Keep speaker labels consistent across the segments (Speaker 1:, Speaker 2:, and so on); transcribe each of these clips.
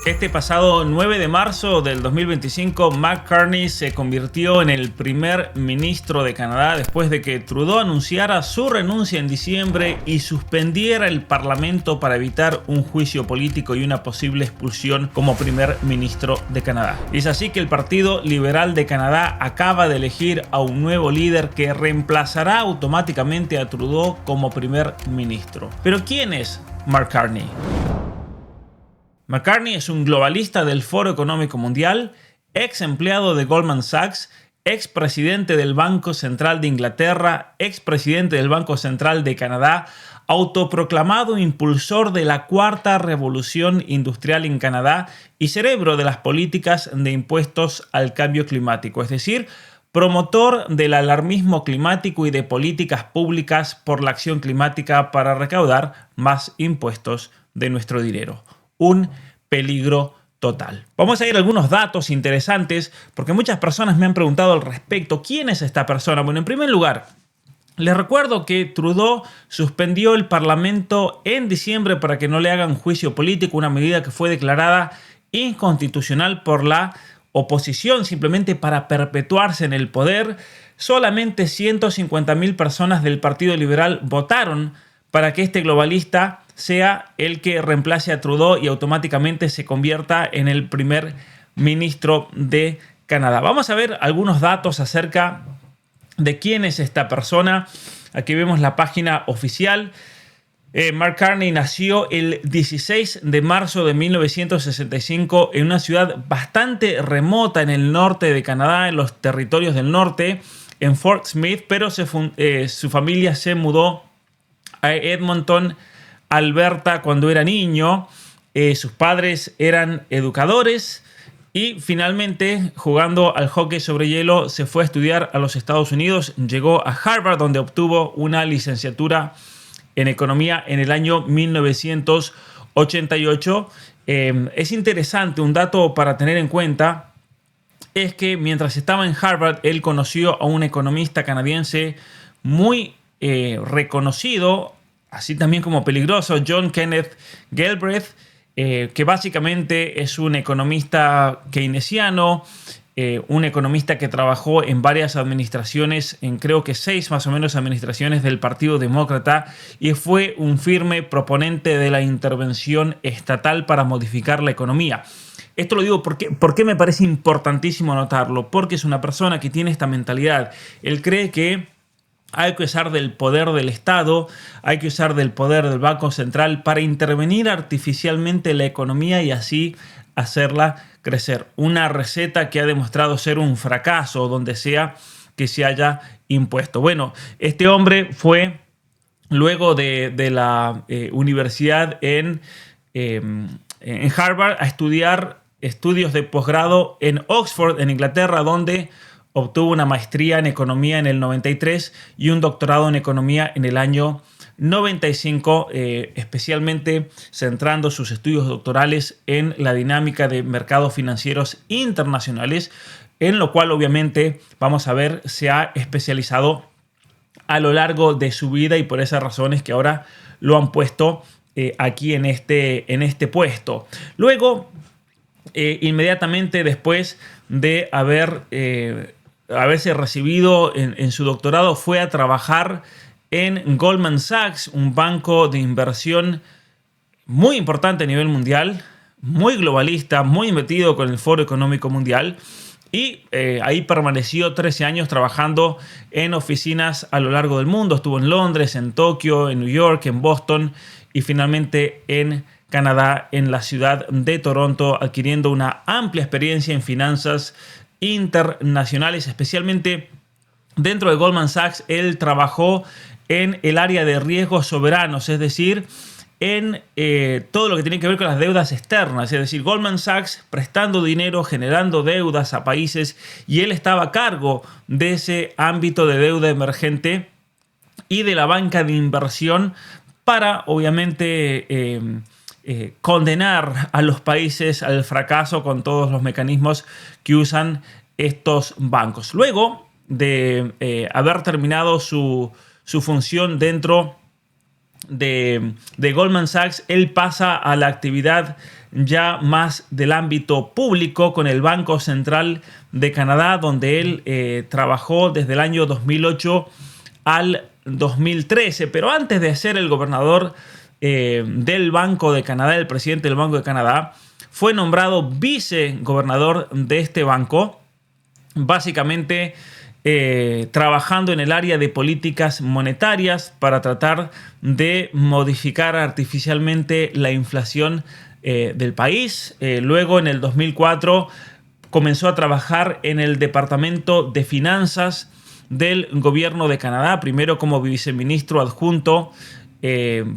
Speaker 1: Este pasado 9 de marzo del 2025, Mark Carney se convirtió en el primer ministro de Canadá después de que Trudeau anunciara su renuncia en diciembre y suspendiera el Parlamento para evitar un juicio político y una posible expulsión como primer ministro de Canadá. Y es así que el Partido Liberal de Canadá acaba de elegir a un nuevo líder que reemplazará automáticamente a Trudeau como primer ministro. ¿Pero quién es Mark Carney? Mark Carney es un globalista del Foro Económico Mundial, ex empleado de Goldman Sachs, ex presidente del Banco Central de Inglaterra, ex presidente del Banco Central de Canadá, autoproclamado impulsor de la cuarta revolución industrial en Canadá y cerebro de las políticas de impuestos al cambio climático, es decir, promotor del alarmismo climático y de políticas públicas por la acción climática para recaudar más impuestos de nuestro dinero. Un peligro total. Vamos a ir a algunos datos interesantes porque muchas personas me han preguntado al respecto. ¿Quién es esta persona? Bueno, en primer lugar, les recuerdo que Trudeau suspendió el Parlamento en diciembre para que no le hagan juicio político, una medida que fue declarada inconstitucional por la oposición, simplemente para perpetuarse en el poder. Solamente 150,000 personas del Partido Liberal votaron para que este globalista sea el que reemplace a Trudeau y automáticamente se convierta en el primer ministro de Canadá. Vamos a ver algunos datos acerca de quién es esta persona. Aquí vemos la página oficial. Mark Carney nació el 16 de marzo de 1965 en una ciudad bastante remota en el norte de Canadá, en los territorios del norte, en Fort Smith, pero su familia se mudó a Edmonton, Alberta, cuando era niño. Sus padres eran educadores y finalmente, jugando al hockey sobre hielo, se fue a estudiar a los Estados Unidos. Llegó a Harvard, donde obtuvo una licenciatura en economía en el año 1988. Es interesante, un dato para tener en cuenta es que mientras estaba en Harvard, él conoció a un economista canadiense muy reconocido, así también como peligroso, John Kenneth Galbraith, que básicamente es un economista keynesiano, un economista que trabajó en varias administraciones, en creo que 6 más o menos administraciones del Partido Demócrata, y fue un firme proponente de la intervención estatal para modificar la economía. Esto lo digo porque me parece importantísimo notarlo, porque es una persona que tiene esta mentalidad. Él cree que hay que usar del poder del Estado, hay que usar del poder del Banco Central para intervenir artificialmente en la economía y así hacerla crecer. Una receta que ha demostrado ser un fracaso donde sea que se haya impuesto. Bueno, este hombre fue luego de la universidad en Harvard a estudiar estudios de posgrado en Oxford, en Inglaterra, donde obtuvo una maestría en economía en el 93 y un doctorado en economía en el año 95, especialmente centrando sus estudios doctorales en la dinámica de mercados financieros internacionales, en lo cual obviamente, vamos a ver, se ha especializado a lo largo de su vida y por esas razones que ahora lo han puesto aquí en este puesto. Luego, inmediatamente después de haberse recibido en su doctorado, fue a trabajar en Goldman Sachs, un banco de inversión muy importante a nivel mundial, muy globalista, muy metido con el Foro Económico Mundial. Y ahí permaneció 13 años trabajando en oficinas a lo largo del mundo. Estuvo en Londres, en Tokio, en New York, en Boston y finalmente en Canadá, en la ciudad de Toronto, adquiriendo una amplia experiencia en finanzas internacionales, especialmente dentro de Goldman Sachs. Él trabajó en el área de riesgos soberanos, es decir, en todo lo que tiene que ver con las deudas externas, es decir, Goldman Sachs prestando dinero, generando deudas a países, y él estaba a cargo de ese ámbito de deuda emergente y de la banca de inversión para, obviamente, condenar a los países al fracaso con todos los mecanismos que usan estos bancos. Luego de haber terminado su función dentro de Goldman Sachs, él pasa a la actividad ya más del ámbito público con el Banco Central de Canadá, donde él trabajó desde el año 2008 al 2013. Pero antes de ser el gobernador del Banco de Canadá, el presidente del Banco de Canadá, fue nombrado vicegobernador de este banco, básicamente trabajando en el área de políticas monetarias para tratar de modificar artificialmente la inflación del país. Luego, en el 2004, comenzó a trabajar en el Departamento de Finanzas del Gobierno de Canadá, primero como viceministro adjunto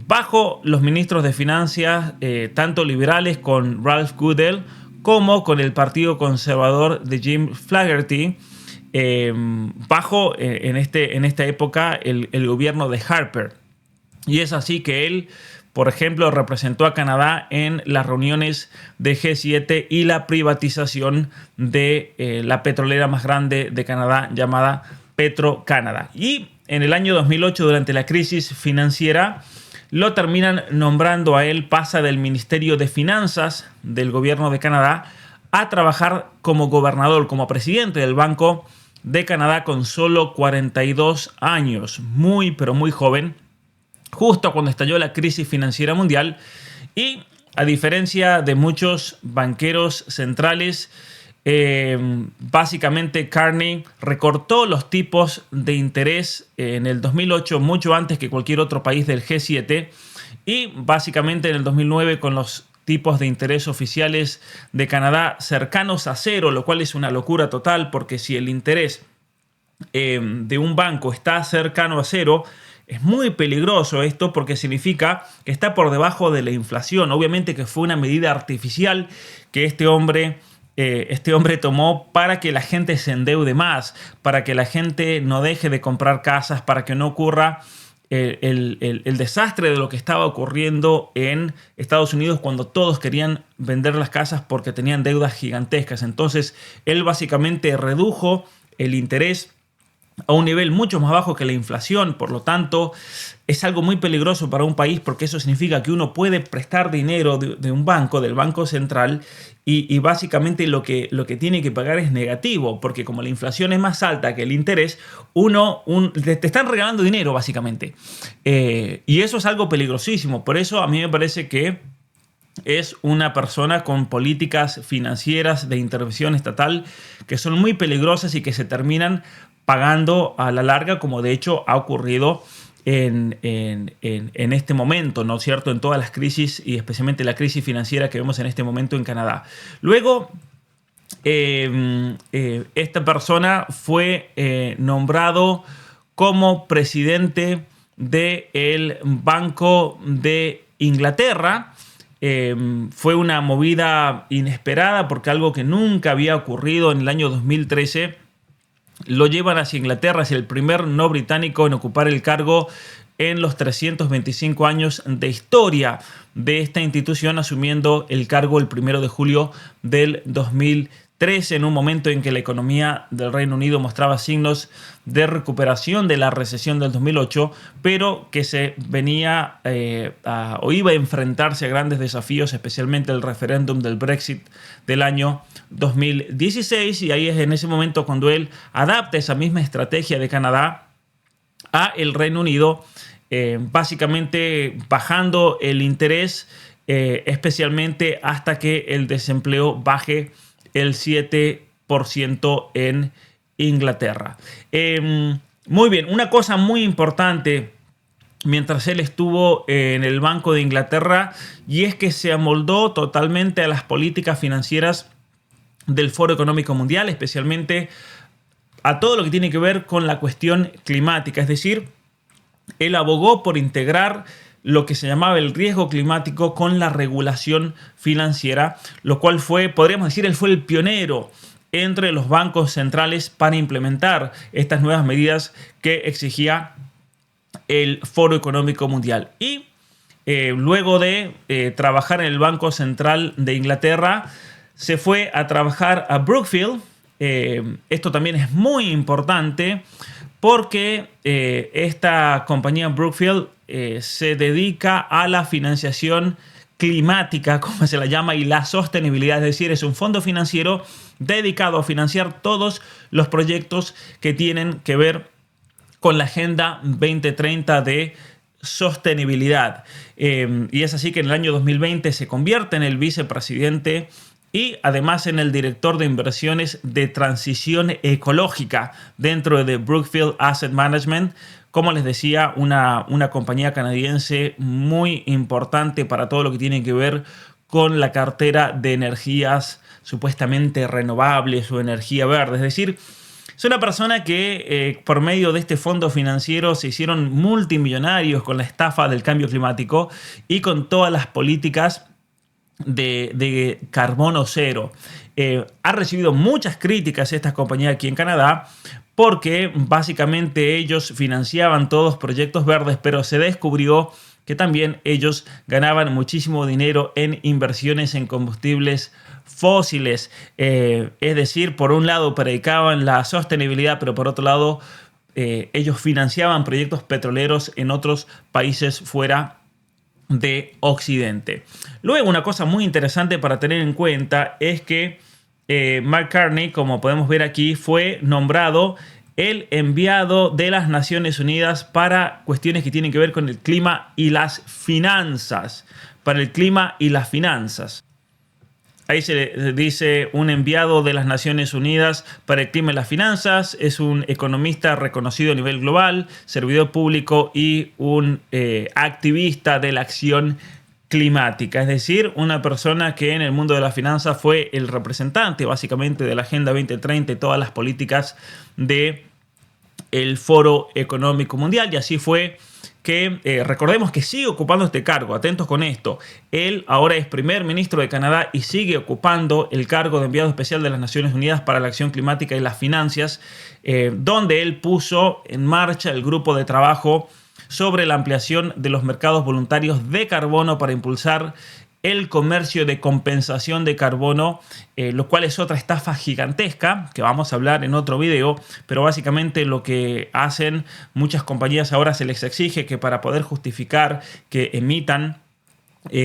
Speaker 1: bajo los ministros de Finanzas, tanto liberales con Ralph Goodale como con el Partido Conservador de Jim Flaherty, bajo en esta época el gobierno de Harper. Y es así que él, por ejemplo, representó a Canadá en las reuniones de G7 y la privatización de la petrolera más grande de Canadá, llamada Petro-Canada. Y en el año 2008, durante la crisis financiera, lo terminan nombrando a él. Pasa del Ministerio de Finanzas del gobierno de Canadá a trabajar como gobernador, como presidente del Banco de Canadá, con solo 42 años, muy pero muy joven, justo cuando estalló la crisis financiera mundial. Y a diferencia de muchos banqueros centrales, básicamente Carney recortó los tipos de interés en el 2008, mucho antes que cualquier otro país del G7, y básicamente en el 2009 con los tipos de interés oficiales de Canadá cercanos a cero, lo cual es una locura total, porque si el interés de un banco está cercano a cero, es muy peligroso esto, porque significa que está por debajo de la inflación. Obviamente que fue una medida artificial que este hombre tomó para que la gente se endeude más, para que la gente no deje de comprar casas, para que no ocurra el desastre de lo que estaba ocurriendo en Estados Unidos cuando todos querían vender las casas porque tenían deudas gigantescas. Entonces él básicamente redujo el interés a un nivel mucho más bajo que la inflación. Por lo tanto, es algo muy peligroso para un país, porque eso significa que uno puede prestar dinero de un banco, del Banco Central, y básicamente lo que tiene que pagar es negativo, porque como la inflación es más alta que el interés, te están regalando dinero básicamente. Y eso es algo peligrosísimo. Por eso a mí me parece que es una persona con políticas financieras de intervención estatal que son muy peligrosas y que se terminan pagando a la larga, como de hecho ha ocurrido en este momento, ¿no es cierto?, en todas las crisis, y especialmente la crisis financiera que vemos en este momento en Canadá. Luego, esta persona fue nombrado como presidente del Banco de Inglaterra. Fue una movida inesperada, porque algo que nunca había ocurrido. En el año 2013 lo llevan hacia Inglaterra, es el primer no británico en ocupar el cargo en los 325 años de historia de esta institución, asumiendo el cargo el 1 de julio del 2013, en un momento en que la economía del Reino Unido mostraba signos de recuperación de la recesión del 2008, pero que se venía o iba a enfrentarse a grandes desafíos, especialmente el referéndum del Brexit del año 2016, y ahí es en ese momento cuando él adapta esa misma estrategia de Canadá a el Reino Unido, básicamente bajando el interés, especialmente hasta que el desempleo baje el 7% en Inglaterra. Muy bien, una cosa muy importante mientras él estuvo en el Banco de Inglaterra, y es que se amoldó totalmente a las políticas financieras del Foro Económico Mundial, especialmente a todo lo que tiene que ver con la cuestión climática. Es decir, él abogó por integrar lo que se llamaba el riesgo climático con la regulación financiera, lo cual fue, podríamos decir, él fue el pionero entre los bancos centrales para implementar estas nuevas medidas que exigía el Foro Económico Mundial. Y luego de trabajar en el Banco Central de Inglaterra, se fue a trabajar a Brookfield. Esto también es muy importante, porque esta compañía Brookfield se dedica a la financiación climática, como se la llama, y la sostenibilidad. Es decir, es un fondo financiero dedicado a financiar todos los proyectos que tienen que ver con la Agenda 2030 de sostenibilidad. Y es así que en el año 2020 se convierte en el vicepresidente y además en el director de inversiones de transición ecológica dentro de Brookfield Asset Management. Como les decía, una compañía canadiense muy importante para todo lo que tiene que ver con la cartera de energías supuestamente renovables o energía verde. Es decir, es una persona que por medio de este fondo financiero se hicieron multimillonarios con la estafa del cambio climático y con todas las políticas de carbono cero. Ha recibido muchas críticas esta compañía aquí en Canadá porque básicamente ellos financiaban todos proyectos verdes, pero se descubrió que también ellos ganaban muchísimo dinero en inversiones en combustibles fósiles. Es decir, por un lado predicaban la sostenibilidad, pero por otro lado ellos financiaban proyectos petroleros en otros países fuera de Occidente. Luego, una cosa muy interesante para tener en cuenta es que Mark Carney, como podemos ver aquí, fue nombrado el enviado de las Naciones Unidas para cuestiones que tienen que ver con el clima y las finanzas. Para el clima y las finanzas. Ahí se dice un enviado de las Naciones Unidas para el clima y las finanzas. Es un economista reconocido a nivel global, servidor público y un activista de la acción climática. Es decir, una persona que en el mundo de las finanzas fue el representante básicamente de la Agenda 2030 y todas las políticas del Foro Económico Mundial. Y así fue que recordemos que sigue ocupando este cargo. Atentos con esto. Él ahora es primer ministro de Canadá y sigue ocupando el cargo de enviado especial de las Naciones Unidas para la acción climática y las finanzas, donde él puso en marcha el grupo de trabajo sobre la ampliación de los mercados voluntarios de carbono para impulsar el comercio de compensación de carbono, lo cual es otra estafa gigantesca que vamos a hablar en otro video, pero básicamente lo que hacen muchas compañías ahora, se les exige que para poder justificar que emitan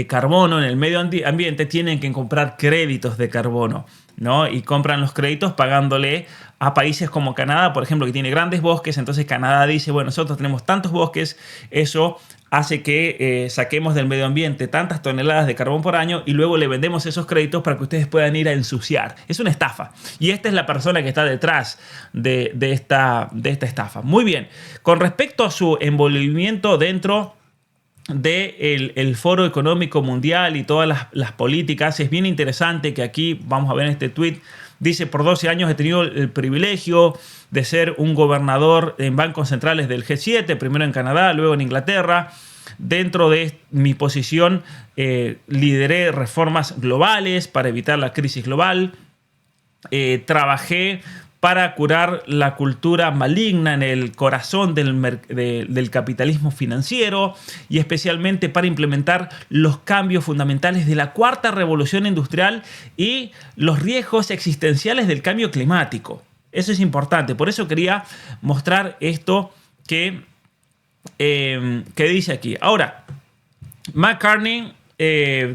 Speaker 1: carbono en el medio ambiente tienen que comprar créditos de carbono, ¿no? Y compran los créditos pagándole a países como Canadá, por ejemplo, que tiene grandes bosques. Entonces Canadá dice, bueno, nosotros tenemos tantos bosques, eso hace que saquemos del medio ambiente tantas toneladas de carbón por año y luego le vendemos esos créditos para que ustedes puedan ir a ensuciar. Es una estafa. Y esta es la persona que está detrás de esta estafa. Muy bien. Con respecto a su envolvimiento dentro del Foro Económico Mundial y todas las políticas, es bien interesante que aquí, vamos a ver en este tweet, dice: por 12 años he tenido el privilegio de ser un gobernador en bancos centrales del G7, primero en Canadá, luego en Inglaterra. Dentro de mi posición lideré reformas globales para evitar la crisis global. Trabajé para curar la cultura maligna en el corazón del capitalismo financiero y especialmente para implementar los cambios fundamentales de la cuarta revolución industrial y los riesgos existenciales del cambio climático. Eso es importante. Por eso quería mostrar esto que dice aquí. Ahora, Mark Carney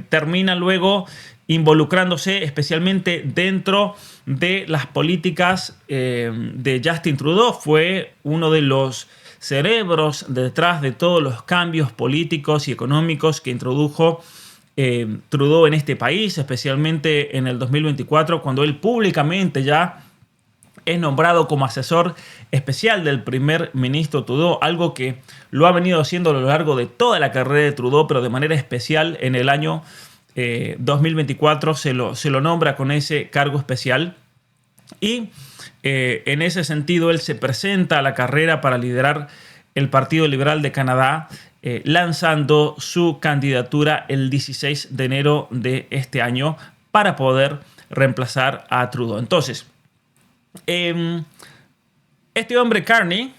Speaker 1: termina luego involucrándose especialmente dentro de las políticas de Justin Trudeau. Fue uno de los cerebros detrás de todos los cambios políticos y económicos que introdujo Trudeau en este país, especialmente en el 2024, cuando él públicamente ya es nombrado como asesor especial del primer ministro Trudeau, algo que lo ha venido haciendo a lo largo de toda la carrera de Trudeau, pero de manera especial en el año 2024 se lo nombra con ese cargo especial. Y en ese sentido él se presenta a la carrera para liderar el Partido Liberal de Canadá, lanzando su candidatura el 16 de enero de este año para poder reemplazar a Trudeau. Entonces, este hombre Carney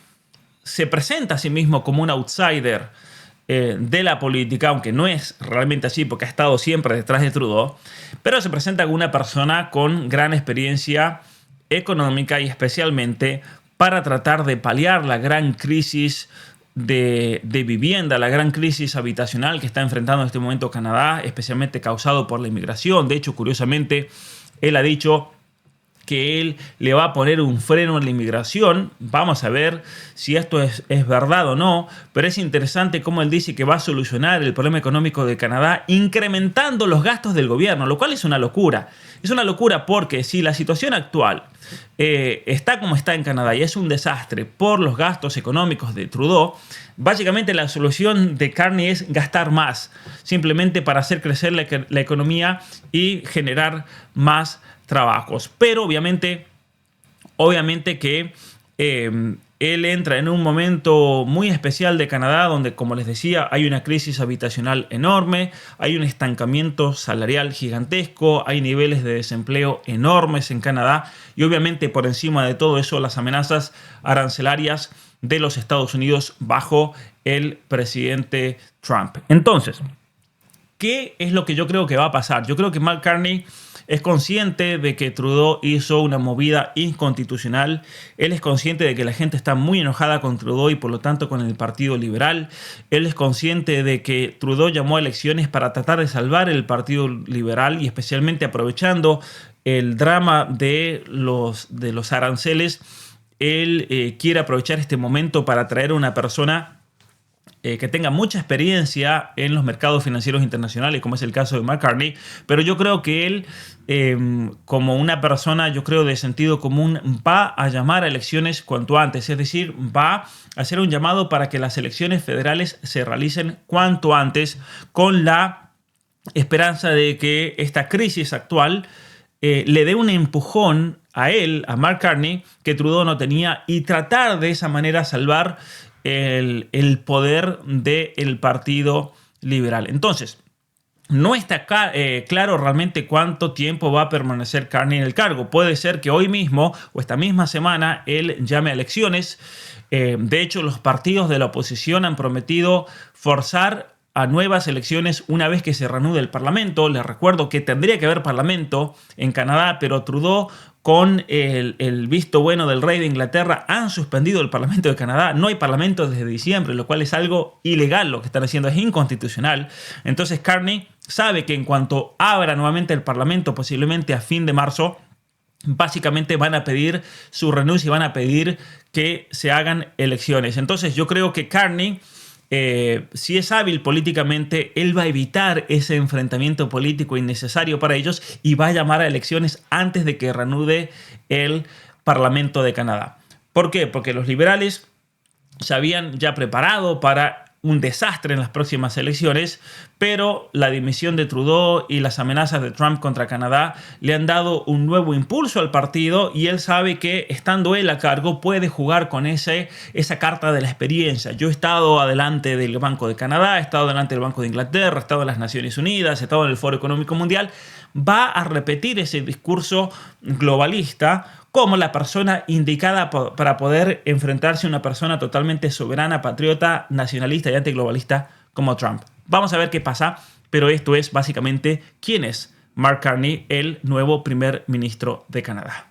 Speaker 1: se presenta a sí mismo como un outsider de la política, aunque no es realmente así porque ha estado siempre detrás de Trudeau, pero se presenta como una persona con gran experiencia económica y especialmente para tratar de paliar la gran crisis de vivienda, la gran crisis habitacional que está enfrentando en este momento Canadá, especialmente causado por la inmigración. De hecho, curiosamente, él ha dicho que él le va a poner un freno en la inmigración. Vamos a ver si esto es verdad o no, pero es interesante cómo él dice que va a solucionar el problema económico de Canadá incrementando los gastos del gobierno, lo cual es una locura. Es una locura porque si la situación actual está como está en Canadá y es un desastre por los gastos económicos de Trudeau, básicamente la solución de Carney es gastar más, simplemente para hacer crecer la economía y generar más trabajos. Pero obviamente que él entra en un momento muy especial de Canadá donde, como les decía, hay una crisis habitacional enorme, hay un estancamiento salarial gigantesco, hay niveles de desempleo enormes en Canadá y obviamente por encima de todo eso las amenazas arancelarias de los Estados Unidos bajo el presidente Trump. Entonces, ¿qué es lo que yo creo que va a pasar? Yo creo que Mark Carney es consciente de que Trudeau hizo una movida inconstitucional. Él es consciente de que la gente está muy enojada con Trudeau y por lo tanto con el Partido Liberal. Él es consciente de que Trudeau llamó a elecciones para tratar de salvar el Partido Liberal y especialmente aprovechando el drama de los aranceles. Él quiere aprovechar este momento para traer a una persona que tenga mucha experiencia en los mercados financieros internacionales, como es el caso de Mark Carney, pero yo creo que él, como una persona, yo creo de sentido común, va a llamar a elecciones cuanto antes, es decir, va a hacer un llamado para que las elecciones federales se realicen cuanto antes, con la esperanza de que esta crisis actual le dé un empujón a él, a Mark Carney, que Trudeau no tenía, y tratar de esa manera salvar el poder del Partido Liberal. Entonces, no está claro realmente cuánto tiempo va a permanecer Carney en el cargo. Puede ser que hoy mismo o esta misma semana él llame a elecciones. De hecho, los partidos de la oposición han prometido forzar a nuevas elecciones una vez que se reanude el Parlamento. Les recuerdo que tendría que haber Parlamento en Canadá, pero Trudeau, con el visto bueno del rey de Inglaterra, han suspendido el Parlamento de Canadá. No hay Parlamento desde diciembre, lo cual es algo ilegal. Lo que están haciendo es inconstitucional. Entonces Carney sabe que en cuanto abra nuevamente el Parlamento, posiblemente a fin de marzo, básicamente van a pedir su renuncia y van a pedir que se hagan elecciones. Entonces yo creo que Carney, si es hábil políticamente, él va a evitar ese enfrentamiento político innecesario para ellos y va a llamar a elecciones antes de que reanude el Parlamento de Canadá. ¿Por qué? Porque los liberales se habían ya preparado para un desastre en las próximas elecciones, pero la dimisión de Trudeau y las amenazas de Trump contra Canadá le han dado un nuevo impulso al partido y él sabe que estando él a cargo puede jugar con esa carta de la experiencia. Yo he estado adelante del Banco de Canadá, he estado adelante del Banco de Inglaterra, he estado en las Naciones Unidas, he estado en el Foro Económico Mundial. Va a repetir ese discurso globalista como la persona indicada para poder enfrentarse a una persona totalmente soberana, patriota, nacionalista y antiglobalista como Trump. Vamos a ver qué pasa, pero esto es básicamente quién es Mark Carney, el nuevo primer ministro de Canadá.